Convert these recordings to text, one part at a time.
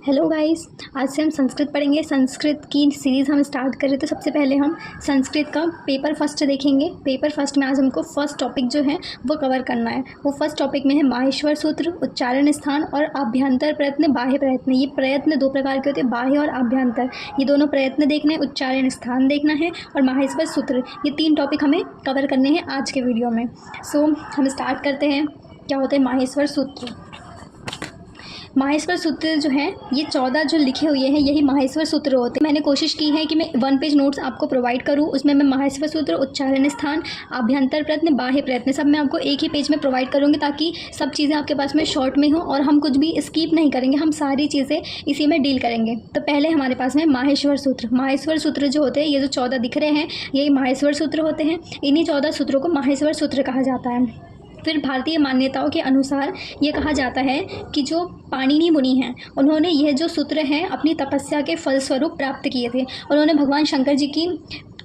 Hello guys, आज से हम संस्कृत पढ़ेंगे। संस्कृत की सीरीज़ हम स्टार्ट कर रहे हैं। तो सबसे पहले हम संस्कृत का पेपर फर्स्ट देखेंगे। पेपर फर्स्ट में आज हमको फर्स्ट टॉपिक जो है वो कवर करना है। वो फर्स्ट टॉपिक में है माहेश्वर सूत्र, उच्चारण स्थान और आभ्यंतर प्रयत्न, बाह्य प्रयत्न। ये प्रयत्न दो प्रकार के होते हैं, बाह्य और आभ्यंतर। ये दोनों प्रयत्न देखना है, उच्चारण स्थान देखना है और माहेश्वर सूत्र। ये तीन टॉपिक हमें कवर करने हैं आज के वीडियो में। सो हम स्टार्ट करते हैं। क्या होते हैं माहेश्वर सूत्र? माहेश्वर सूत्र जो है ये 14 जो लिखे हुए हैं यही माहेश्वर सूत्र होते हैं। मैंने कोशिश की है कि मैं 1 पेज नोट्स आपको प्रोवाइड करूं। उसमें मैं माहेश्वर सूत्र, उच्चारण स्थान, आभ्यंतर प्रयत्न, बाह्य प्रयत्न सब मैं आपको एक ही पेज में प्रोवाइड करूंगी, ताकि सब चीज़ें आपके पास में शॉर्ट में हो और हम कुछ भी स्किप नहीं करेंगे। हम सारी चीज़ें इसी में डील करेंगे। तो पहले हमारे पास में माहेश्वर सूत्र। माहेश्वर सूत्र जो होते हैं, ये जो 14 दिख रहे हैं यही माहेश्वर सूत्र होते हैं। इन्हीं 14 सूत्रों को माहेश्वर सूत्र कहा जाता है। फिर भारतीय मान्यताओं के अनुसार ये कहा जाता है कि जो पाणिनि मुनि हैं उन्होंने यह जो सूत्र हैं अपनी तपस्या के फलस्वरूप प्राप्त किए थे। उन्होंने भगवान शंकर जी की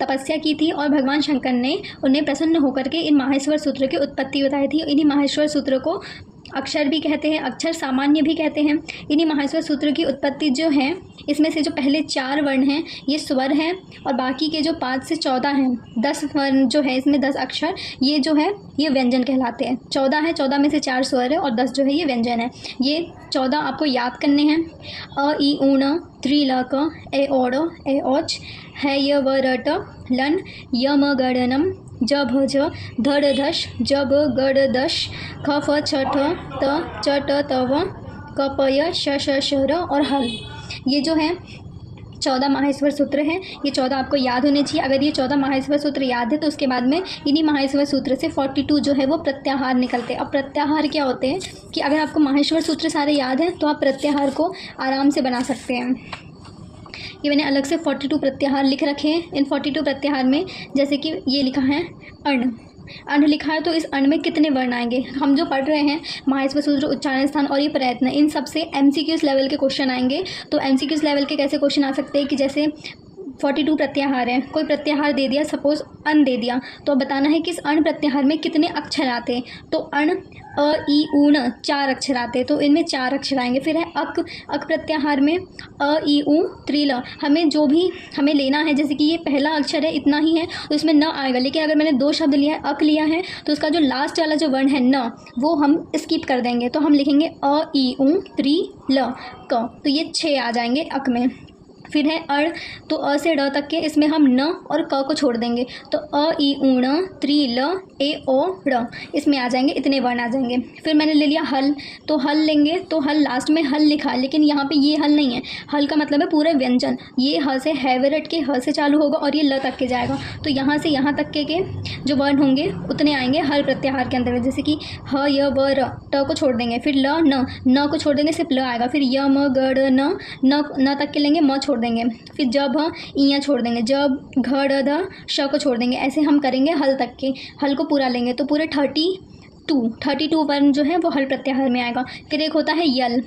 तपस्या की थी और भगवान शंकर ने उन्हें प्रसन्न होकर के इन माहेश्वर सूत्र की उत्पत्ति बताई थी। इन्हीं माहेश्वर सूत्र को अक्षर भी कहते हैं, अक्षर सामान्य भी कहते हैं। इन्हीं माहेश्वर सूत्र की उत्पत्ति जो है, इसमें से जो पहले 4 वर्ण हैं ये स्वर हैं और बाकी के जो 5 से 14 हैं, 10 वर्ण जो है इसमें 10 अक्षर, ये जो है ये व्यंजन कहलाते हैं। 14 है, 14 में से 4 स्वर है और 10 जो है ये व्यंजन है। ये 14 आपको याद करने हैं। अ ई ऊण त्रि ल क ए ओड़ ए औच है य व र ट लन य म गणनम ज भ ज धड़ धश ज ब गड़ दश ख फ छ ठ त च ट त व क प य श श श र और हल। ये जो है 14 माहेश्वर सूत्र हैं। ये 14 आपको याद होने चाहिए। अगर ये 14 माहेश्वर सूत्र याद है तो उसके बाद में इन्हीं माहेश्वर सूत्र से 42 जो है वो प्रत्याहार निकलते हैं। अब प्रत्याहार क्या होते हैं कि अगर आपको माहेश्वर सूत्र सारे याद हैं तो आप प्रत्याहार को आराम से बना सकते हैं। ये मैंने अलग से 42 प्रत्याहार लिख रखे हैं। इन 42 प्रत्याहार में जैसे कि ये लिखा है अण, अण लिखा है, तो इस अण में कितने वर्ण आएंगे? हम जो पढ़ रहे हैं माहेश्वर सूत्र, उच्चारण स्थान और ये प्रयत्न, इन सब से MCQs लेवल के क्वेश्चन आएंगे। तो MCQs लेवल के कैसे क्वेश्चन आ सकते हैं कि जैसे 42 प्रत्याहार हैं, कोई प्रत्याहार दे दिया, सपोज अण दे दिया, तो बताना है कि इस अण प्रत्याहार में कितने अक्षर आते हैं। तो अण अ ई ऊण 4 अक्षर आते हैं, तो इनमें 4 अक्षर आएंगे। फिर है अक, अक प्रत्याहार में अ ई ऊ त्रि ल। हमें जो भी हमें लेना है, जैसे कि ये पहला अक्षर है इतना ही है तो इसमें न आएगा, लेकिन अगर मैंने 2 शब्द लिया है, अक लिया है, तो उसका जो लास्ट वाला जो वर्ण है न, वो हम स्किप कर देंगे। तो हम लिखेंगे अ ई ऊ त्रि ल क, तो ये 6 आ जाएंगे अक में। फिर है अड़, तो अ से ड तक के इसमें हम न और क को छोड़ देंगे, तो अ ई ऊण त्रि ल ए ओ ड़, इसमें आ जाएंगे, इतने वर्ण आ जाएंगे। फिर मैंने ले लिया हल, तो हल लेंगे, तो हल लास्ट में हल लिखा है, लेकिन यहाँ पे ये हल नहीं है। हल का मतलब है पूरा व्यंजन। ये ह से हैवरट के ह से चालू होगा और ये ल तक के जाएगा, तो यहाँ से यहाँ तक के जो वर्ण होंगे उतने आएंगे हल प्रत्याहार के अंतर्गत। जैसे कि ह य व र, ट को छोड़ देंगे, फिर ल न को छोड़ देंगे, सिर्फ ल आएगा। फिर य म ग ड़ न तक के लेंगे, म छोड़ देंगे। फिर जब इया छोड़ देंगे, जब घ ढ श को छोड़ देंगे। ऐसे हम करेंगे हल तक के। हल को पूरा लेंगे तो पूरे 32 वर्ण जो है वो हल प्रत्याहार में आएगा। फिर एक होता है यल,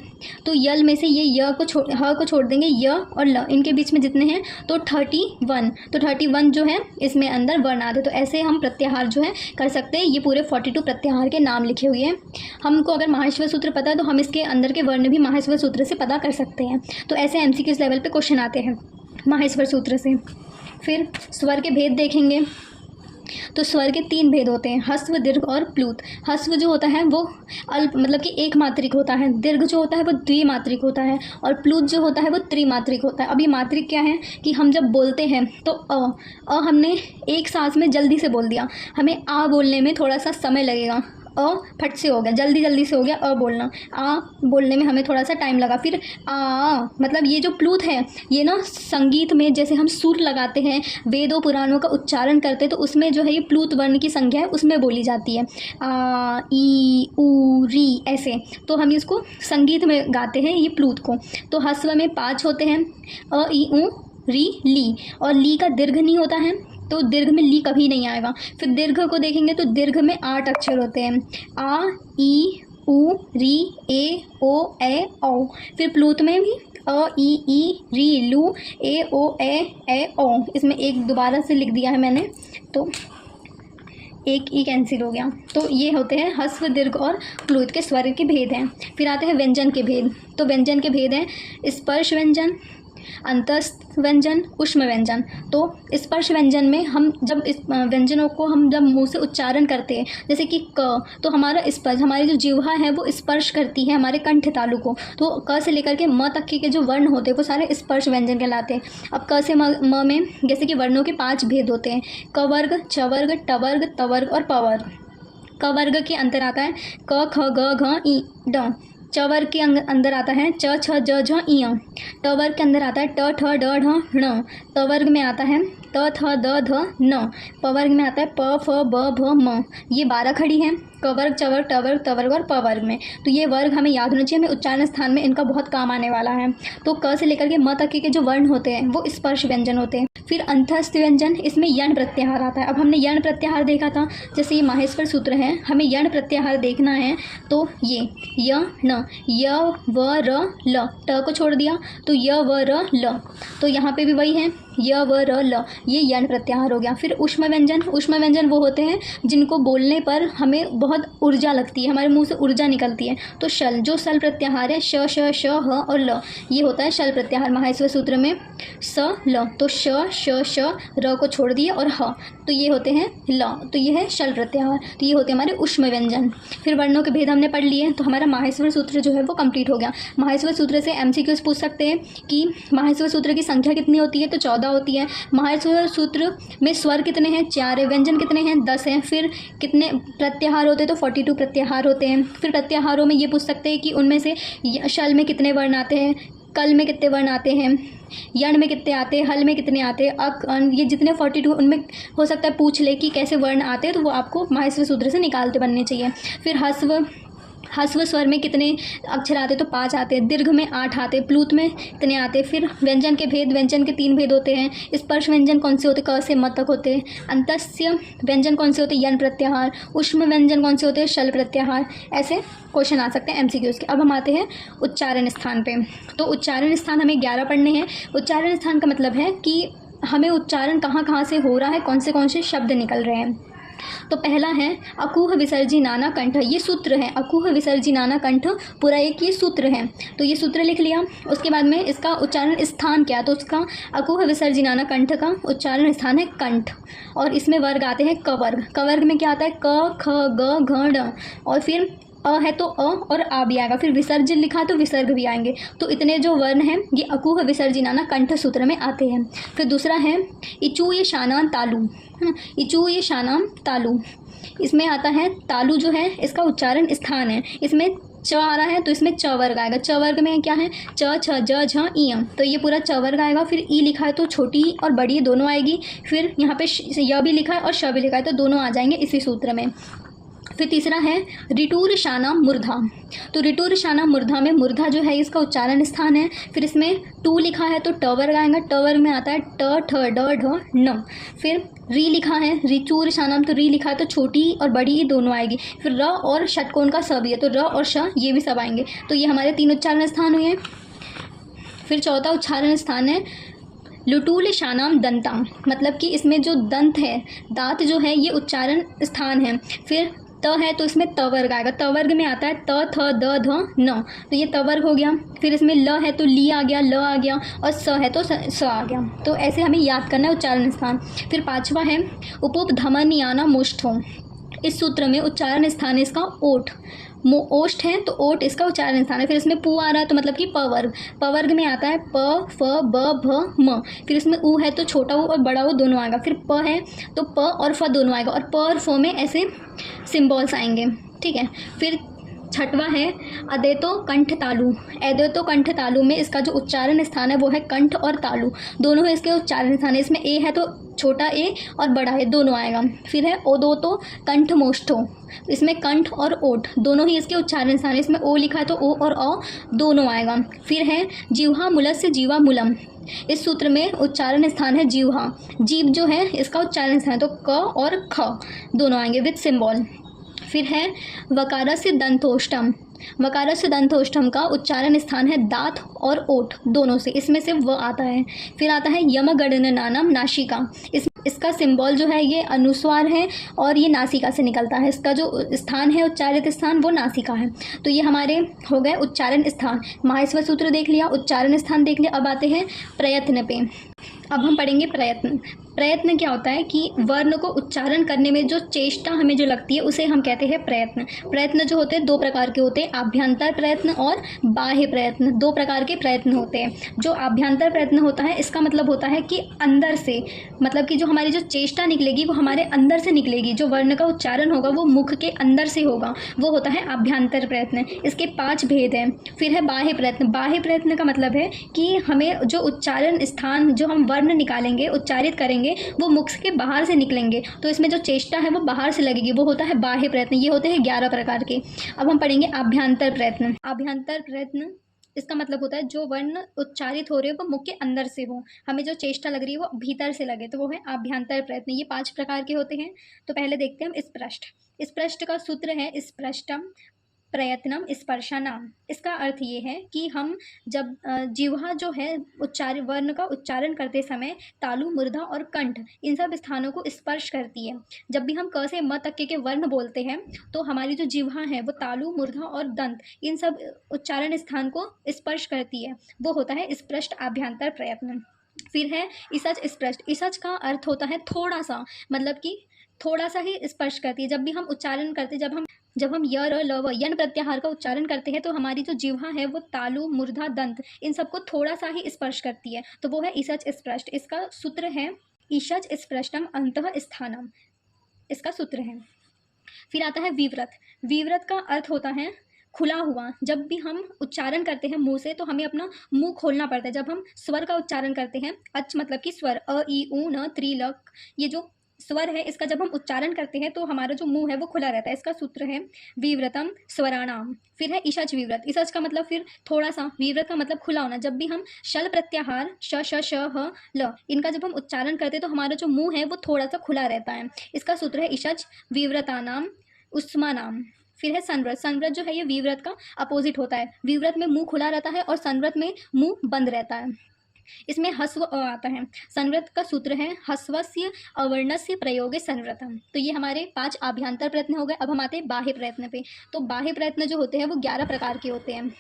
तो यल में से ये य को ह को छोड़ देंगे, य और ल इनके बीच में जितने हैं तो 31, तो 31 जो है इसमें अंदर वर्ण आते। तो ऐसे हम प्रत्याहार जो है कर सकते हैं। ये पूरे 42 प्रत्याहार के नाम लिखे हुए हैं। हमको अगर माहेश्वर सूत्र पता है तो हम इसके अंदर के वर्ण भी माहेश्वर सूत्र से पता कर सकते हैं। तो ऐसे MCQs लेवल पे क्वेश्चन आते हैं माहेश्वर सूत्र से। फिर स्वर के भेद देखेंगे। तो स्वर के 3 भेद होते हैं, ह्रस्व, दीर्घ और प्लूत। ह्रस्व जो होता है वो अल्प, मतलब कि एक मात्रिक होता है। दीर्घ जो होता है वो द्विमात्रिक होता है और प्लूत जो होता है वो त्रिमात्रिक होता है। अब ये मात्रिक क्या है कि हम जब बोलते हैं तो अ हमने एक सांस में जल्दी से बोल दिया, हमें आ बोलने में थोड़ा सा समय लगेगा। अ फट से हो गया, जल्दी से हो गया अ बोलना। आ बोलने में हमें थोड़ा सा टाइम लगा। फिर आ, मतलब ये जो प्लूत है ये ना संगीत में जैसे हम सुर लगाते हैं, वेदों पुराणों का उच्चारण करते हैं, तो उसमें जो है ये प्लूत वर्ण की संख्या है उसमें बोली जाती है। आ ई ऊ री ऐसे, तो हम इसको संगीत में गाते हैं ये प्लूत को। तो ह्रस्व में 5 होते हैं, अ ई ऊ री ली, और ली का दीर्घ नहीं होता है, तो दीर्घ में ली कभी नहीं आएगा। फिर दीर्घ को देखेंगे तो दीर्घ में 8 अक्षर होते हैं, आ ई ऊ री ए ओ ए औ। फिर प्लूत में भी अ ई री लू ए ओ ए ओ, इसमें एक दोबारा से लिख दिया है मैंने, तो एक ई कैंसिल हो गया। तो ये होते हैं ह्रस्व, दीर्घ और प्लुत के स्वर के भेद हैं। फिर आते हैं व्यंजन के भेद। तो व्यंजन के भेद हैं स्पर्श व्यंजन, अंतस्थ व्यंजन, ऊष्म व्यंजन। तो स्पर्श व्यंजन में हम जब इस व्यंजनों को हम जब मुंह से उच्चारण करते हैं, जैसे कि क, तो हमारा स्पर्श, हमारी जो जिह्वा है वो स्पर्श करती है हमारे कंठ तालु को। तो क से लेकर के म तक के जो वर्ण होते हैं वो सारे स्पर्श व्यंजन कहलाते हैं। अब क से म में जैसे कि वर्णों के 5 भेद होते हैं, क वर्ग, च वर्ग, ट वर्ग, त वर्ग और प वर्ग। क वर्ग के अंतर आता है क, ख, ग, घ, ई, ड। च वर्ग के अंदर आता है च, छ, ज, झ, इय। ट वर्ग के अंदर आता है ट, ठ, ड, ढ, ण। त वर्ग में आता है त, थ, द, ध, न। प वर्ग में आता है प, फ, ब, भ, म। ये 12 खड़ी हैं क वर्ग, च वर्ग, ट वर्ग, त वर्ग और प वर्ग में। तो ये वर्ग हमें याद होना चाहिए, हमें उच्चारण स्थान में इनका बहुत काम आने वाला है। तो क से लेकर के म तक के जो वर्ण होते हैं वो स्पर्श व्यंजन होते हैं। फिर अंतस्थ व्यंजन, इसमें यण प्रत्याहार आता है। अब हमने यण प्रत्याहार देखा था, जैसे ये माहेश्वर सूत्र है, हमें यण प्रत्याहार देखना है। तो ये य, न, य, व, र, ल, ट को छोड़ दिया तो य, व, र, ल। तो यहाँ पे भी वही है य, व, र, ल, ये यण प्रत्याहार हो गया। फिर ऊष्म व्यंजन, ऊष्म व्यंजन वो होते हैं जिनको बोलने पर हमें बहुत ऊर्जा लगती है, हमारे मुंह से ऊर्जा निकलती है। तो शल, जो सल प्रत्याहार है श, श, श, ह और ल, ये होता है शल प्रत्याहार माहेश्वर सूत्र में स, ल। तो श, श, श, र को छोड़ दिए और ह, तो ये होते हैं ल। तो ये है शल प्रत्याहार। तो ये होते हैं हमारे ऊष्म व्यंजन। फिर वर्णों के भेद हमने पढ़ लिए, तो हमारा माहेश्वर सूत्र जो है वो कंप्लीट हो गया। माहेश्वर सूत्र से एमसीक्यूज पूछ सकते हैं कि माहेश्वर सूत्र की संख्या कितनी होती है, तो 14 होती है। माहेश्वर सूत्र में स्वर कितने हैं, 4 है। व्यंजन कितने हैं, 10 हैं। फिर कितने प्रत्याहार होते हैं, तो 42 प्रत्याहार होते हैं। फिर प्रत्याहारों में ये पूछ सकते हैं कि उनमें से शल में कितने वर्ण आते हैं, कल में कितने वर्ण आते हैं, यण में कितने आते हैं, हल में कितने आते हैं, अक, अन, ये जितने 42 उनमें हो सकता है पूछ ले कि कैसे वर्ण आते हैं, तो वो आपको माहेश्वर सूत्र से निकालते बनने चाहिए। फिर ह्रस्व स्वर में कितने अक्षर आते, तो 5 आते हैं। दीर्घ में 8 आते, प्लुत में इतने आते। फिर व्यंजन के भेद, व्यंजन के 3 भेद होते हैं। स्पर्श व्यंजन कौन से होते, क से म तक होते हैं। अंतस्य व्यंजन कौन से होते, यण प्रत्याहार। ऊष्म व्यंजन कौन से होते हैं, शल प्रत्याहार। ऐसे क्वेश्चन आ सकते हैं एमसीक्यूज के। अब हम आते हैं उच्चारण स्थान पे। तो उच्चारण स्थान हमें 11 पढ़ने हैं। उच्चारण स्थान का मतलब है कि हमें उच्चारण कहाँ कहाँ से हो रहा है, कौन से शब्द निकल रहे हैं। तो पहला है अकुह विसर्जी नाना कंठ, ये सूत्र है। अकुह विसर्जी नाना कंठ पूरा एक ये सूत्र है। तो ये सूत्र लिख लिया। उसके बाद में इसका उच्चारण स्थान क्या, तो उसका अकुह विसर्जी नाना कंठ का उच्चारण स्थान है कंठ। और इसमें वर्ग आते हैं क वर्ग। क वर्ग में क्या आता है, क, ख, ग, घ, ढ। और फिर अ है तो अ और आ भी आएगा। फिर विसर्जन लिखा तो विसर्ग भी आएंगे। तो इतने जो वर्ण हैं ये अकुह विसर्जिनाना कंठ सूत्र में आते हैं। फिर दूसरा है इचू ये शानान तालु, है ना। इचू ये शानाम तालु, इसमें आता है तालु जो है इसका उच्चारण स्थान है। इसमें च आ रहा है तो इसमें च वर्ग आएगा। च वर्ग में क्या है, च, छ, ज, झ, ई, तो ये पूरा च वर्ग आएगा। फिर ई लिखा है तो छोटी और बड़ी दोनों आएगी। फिर यहाँ पे य भी लिखा है और श भी लिखा है तो दोनों आ जाएंगे इसी सूत्र में। फिर तीसरा है ऋटूर शाना मूर्धा। तो ऋटूर शाना मूर्धा में मूर्धा जो है इसका उच्चारण स्थान है। फिर इसमें टू लिखा है तो ट वर्ग आएगा। ट वर्ग में आता है ट, ठ, ड, ढ, न। फिर री लिखा है ऋचूर शानाम, तो री लिखा है तो छोटी और बड़ी दोनों आएगी। फिर र और षटकोण का स भी है तो र और श ये भी सब आएंगे। तो ये हमारे 3 उच्चारण स्थान हुए। फिर चौथा उच्चारण स्थान है लुटूल शानाम दंता, मतलब कि इसमें जो दंत है, दांत जो है ये उच्चारण स्थान है। फिर त है तो इसमें त वर्ग आएगा। त वर्ग में आता है त, थ, द, ध, न, तो ये त वर्ग हो गया। फिर इसमें ल है तो ली आ गया, ल आ गया और स है तो स आ गया। तो ऐसे हमें याद करना है उच्चारण स्थान। फिर पांचवा है उपधमनियाना मोष्ठो। इस सूत्र में उच्चारण स्थान है इसका ओठ। ओष्ठ है तो ओठ इसका उच्चारण स्थान है। फिर इसमें पू आ रहा है तो मतलब कि प वर्ग। प वर्ग में आता है प, फ, ब, भ, म। फिर इसमें ऊ है तो छोटा ऊ और बड़ा ऊ दोनों आएगा। फिर प है तो प और फ दोनों आएगा और प और फ में ऐसे सिम्बॉल्स आएंगे, ठीक है। फिर छठवा है अदेतो कंठ तालु। अदेतो कंठ तालु में इसका जो उच्चारण स्थान है वो है कंठ और तालु, दोनों है इसके उच्चारण स्थान है। इसमें ए है तो छोटा ए और बड़ा ए दोनों आएगा। फिर है ओदोतो कंठ मोष्ठो, इसमें कंठ और ओठ दोनों ही इसके उच्चारण स्थान है। इसमें ओ लिखा है तो ओ और अ दोनों आएगा। फिर है जिह्वा मूलस्य जीवा मूलम। इस सूत्र में उच्चारण स्थान है जिह्वा। जीभ जो है इसका उच्चारण स्थान है तो क और ख दोनों आएंगे विद सिम्बॉल। फिर है वकारस्य दंतोष्टम। वकारस्य दंतोष्टम का उच्चारण स्थान है दांत और ओठ दोनों से, इसमें से व आता है। फिर आता है यमगणनानाम नासिका। इसका सिंबल जो है ये अनुस्वार है और ये नासिका से निकलता है। इसका जो स्थान है उच्चारित स्थान वो नासिका है। तो ये हमारे हो गए उच्चारण स्थान। माहेश्वर सूत्र देख लिया, उच्चारण स्थान देख लिया। अब आते हैं प्रयत्न पे। अब हम पढ़ेंगे प्रयत्न। प्रयत्न क्या होता है कि वर्ण को उच्चारण करने में जो चेष्टा हमें जो लगती है उसे हम कहते हैं प्रयत्न। प्रयत्न जो होते हैं दो प्रकार के होते हैं, आभ्यंतर प्रयत्न और बाह्य प्रयत्न। दो प्रकार के प्रयत्न होते हैं। जो आभ्यंतर प्रयत्न होता है इसका मतलब होता है कि अंदर से, मतलब कि जो हमारी जो चेष्टा निकलेगी वो हमारे अंदर से निकलेगी। जो वर्ण का उच्चारण होगा वो मुख के अंदर से होगा, वो होता है आभ्यंतर प्रयत्न। इसके 5 भेद हैं। फिर है बाह्य प्रयत्न। बाह्य प्रयत्न का मतलब है कि हमें जो उच्चारण स्थान जो हम वर्ण निकालेंगे, उच्चारित करेंगे, वो मुख के बाहर से निकलेंगे, तो इसमें जो चेष्टा है वो बाहर से लगेगी, वो होता है बाह्य प्रयत्न। ये होते हैं 11 प्रकार के। अब हम पढ़ेंगे आभ्यंतर प्रयत्न। आभ्यंतर प्रयत्न इसका मतलब होता है जो वर्ण उच्चारित हो रहे हो वो मुख के अंदर से हो, हमें जो चेष्टा लग रही है वो भीतर से लगे, तो वो है आभ्यंतर प्रयत्न। ये 5 प्रकार के होते हैं। तो पहले देखते हैं हम स्पृष्ट। स्पृष्ट का सूत्र है स्पृष्टम प्रयत्नम स्पर्शनाम। इसका अर्थ ये है कि हम जब जिह्वा जो है उच्चारण वर्ण का उच्चारण करते समय तालु, मूर्धा और कंठ इन सब स्थानों को स्पर्श करती है। जब भी हम क से म तक के वर्ण बोलते हैं तो हमारी जो जिह्वा है वो तालु, मूर्धा और दंत इन सब उच्चारण स्थान को स्पर्श करती है, वो होता है स्पृष्ट आभ्यंतर प्रयत्न। फिर है इसच स्पृष्ट। इसच का अर्थ होता है थोड़ा सा, मतलब कि थोड़ा सा ही स्पर्श करती है। जब भी हम उच्चारण करते, जब हम य र ल व यन प्रत्याहार का उच्चारण करते हैं तो हमारी जो जिह्वा है वो तालु, मूर्धा, दंत इन सबको थोड़ा सा ही स्पर्श करती है, तो वो है ईशच स्पृष्ट। इसका सूत्र है ईशच स्पृष्टम अंतः स्थानम, इसका सूत्र है। फिर आता है विव्रत। विव्रत का अर्थ होता है खुला हुआ। जब भी हम उच्चारण करते हैं मुंह से तो हमें अपना मुंह खोलना पड़ता है। जब हम स्वर का उच्चारण करते हैं, अच मतलब कि स्वर, अ, ई, उ, न, त्रि, ल, ये जो स्वर है इसका जब हम उच्चारण करते हैं तो हमारा जो मुंह है वो खुला रहता है। इसका सूत्र है विव्रतम स्वराणाम। फिर है ईशच विव्रत। ईशच का मतलब फिर थोड़ा सा, विव्रत का मतलब खुला होना। जब भी हम शल प्रत्याहार श, श, श, ह, ल इनका जब हम उच्चारण करते हैं तो हमारा जो मुंह है वो थोड़ा सा खुला रहता है। इसका सूत्र है ईशच विव्रतानाम उस्मानाम। फिर है संव्रत। संव्रत जो है ये विव्रत का अपोजिट होता है। विव्रत में मुंह खुला रहता है और संव्रत में मुंह बंद रहता है। इसमें हस्व अ आता है। संव्रत का सूत्र है हस्वस्य अवर्णस्य प्रयोगे संव्रतम। तो ये हमारे 5 आभ्यंतर प्रयत्न हो गए। अब हम आते हैं बाह्य प्रयत्न पे। तो बाह्य प्रयत्न जो होते हैं वो 11 प्रकार के होते हैं।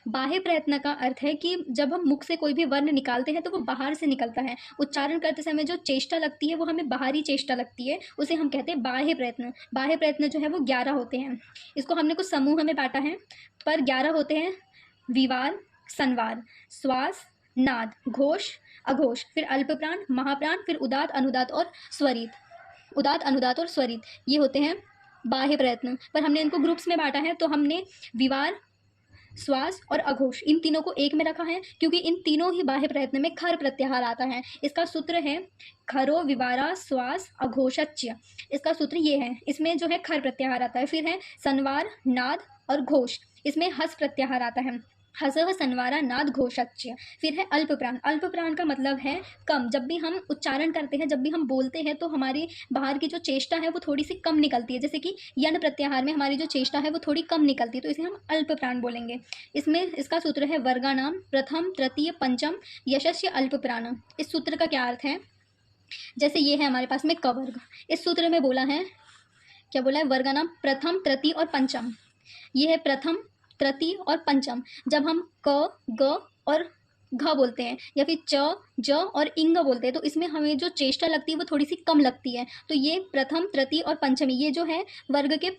बाह्य प्रयत्न का अर्थ है कि जब हम मुख से कोई भी वर्ण निकालते हैं तो वो बाहर से निकलता है। उच्चारण करते समय जो चेष्टा लगती है वो हमें बाहरी चेष्टा लगती है, उसे हम कहते हैं बाह्य प्रयत्न। बाह्य प्रयत्न जो है वो 11 होते हैं। इसको हमने कुछ समूह में बांटा है, पर 11 होते हैं। विवार, संवार, श्वास, नाद, घोष, अघोष, फिर अल्पप्राण, महाप्राण, फिर उदात, अनुदात और स्वरित। उदात, अनुदात और स्वरित ये होते हैं बाह्य प्रयत्न। पर हमने इनको ग्रुप्स में बांटा है, तो हमने विवार, श्वास और अघोष इन तीनों को एक में रखा है क्योंकि इन तीनों ही बाह्य प्रयत्न में खर प्रत्याहार आता है। इसका सूत्र है खरो विवारा श्वास अघोषच्य। इसका सूत्र ये है, इसमें जो है खर प्रत्याहार आता है। फिर है संवार, नाद और घोष, इसमें हस प्रत्याहार आता है। हसव, संवारा, नाद, घोषच्य। फिर है अल्पप्राण। अल्पप्राण का मतलब है कम। जब भी हम उच्चारण करते हैं, जब भी हम बोलते हैं तो हमारी बाहर की जो चेष्टा है वो थोड़ी सी कम निकलती है। जैसे कि यन प्रत्याहार में हमारी जो चेष्टा है वो थोड़ी कम निकलती है, तो इसे हम अल्पप्राण बोलेंगे। इसमें इसका सूत्र है वर्गानाम प्रथम, तृतीय, पंचम यशस्य अल्पप्राण। इस सूत्र का क्या अर्थ है? जैसे ये है हमारे पास में क वर्ग, इस सूत्र में बोला है, क्या बोला है? वर्गानाम प्रथम, तृतीय और पंचम। ये है प्रथम, तृतीय और पंचम। जब हम क, ग और घ बोलते हैं या फिर च, ज और इंग बोलते हैं तो इसमें हमें जो चेष्टा लगती है वो थोड़ी सी कम लगती है। तो ये प्रथम, तृतीय और पंचमी ये जो है वर्ग के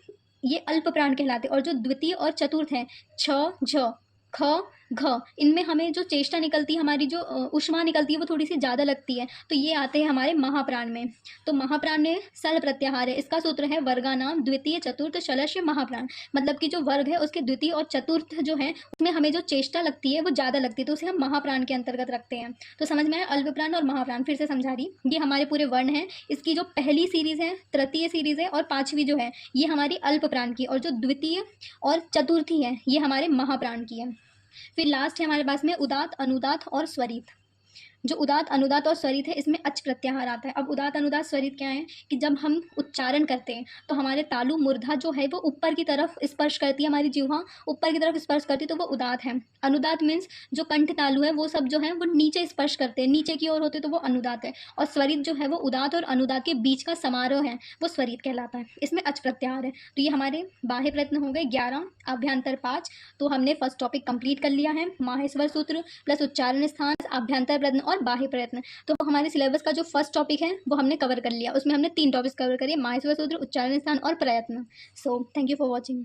ये अल्प प्राण कहलाते हैं। और जो द्वितीय और चतुर्थ है छ, झ, ख, घ, इनमें हमें जो चेष्टा निकलती है, हमारी जो ऊष्मा निकलती है वो थोड़ी सी ज़्यादा लगती है, तो ये आते हैं हमारे महाप्राण में। तो महाप्राण में सल प्रत्याहार है। इसका सूत्र है वर्गानाम द्वितीय, चतुर्थ, शलश, महाप्राण। मतलब कि जो वर्ग है उसके द्वितीय और चतुर्थ जो है उसमें हमें जो चेष्टा लगती है वो ज़्यादा लगती है, तो उसे हम महाप्राण के अंतर्गत रखते हैं। तो समझ में आया अल्पप्राण और महाप्राण। फिर से समझा रही, ये हमारे पूरे वर्ण हैं। इसकी जो पहली सीरीज़ है, तृतीय सीरीज़ है और पाँचवीं जो है ये हमारी अल्पप्राण की, और जो द्वितीय और चतुर्थी है ये हमारे महाप्राण की है। फिर लास्ट है हमारे पास में उदात, अनुदात और स्वरित। जो उदात अनुदात और स्वरित है इसमें अच प्रत्याहार आता है। अब उदात अनुदात स्वरित क्या है कि जब हम उच्चारण करते हैं तो हमारे तालु मूर्धा जो है वो ऊपर की तरफ स्पर्श करती है, हमारी जिह्वा ऊपर की तरफ स्पर्श करती है, तो वो उदात है। अनुदात मीन्स जो कंठ तालु है वो सब जो है वो नीचे स्पर्श करते हैं, नीचे की ओर होते तो वो अनुदात है। और स्वरित जो है वो उदात और अनुदात के बीच का समारोह है, वो स्वरित कहलाता है। इसमें अच प्रत्याहार है। तो ये हमारे बाह्य प्रयत्न हो गए 11, अभ्यंतर 5। तो हमने फर्स्ट टॉपिक कंप्लीट कर लिया है, माहेश्वर सूत्र प्लस उच्चारण स्थान, अभ्यंतर प्रयत्न और बाह्य प्रयत्न। तो हमारे सिलेबस का जो फर्स्ट टॉपिक है वो हमने कवर कर लिया। उसमें हमने 3 टॉपिक्स कवर करिए, माहेश्वर सूत्र, उच्चारण स्थान और प्रयत्न। So thank you for watching.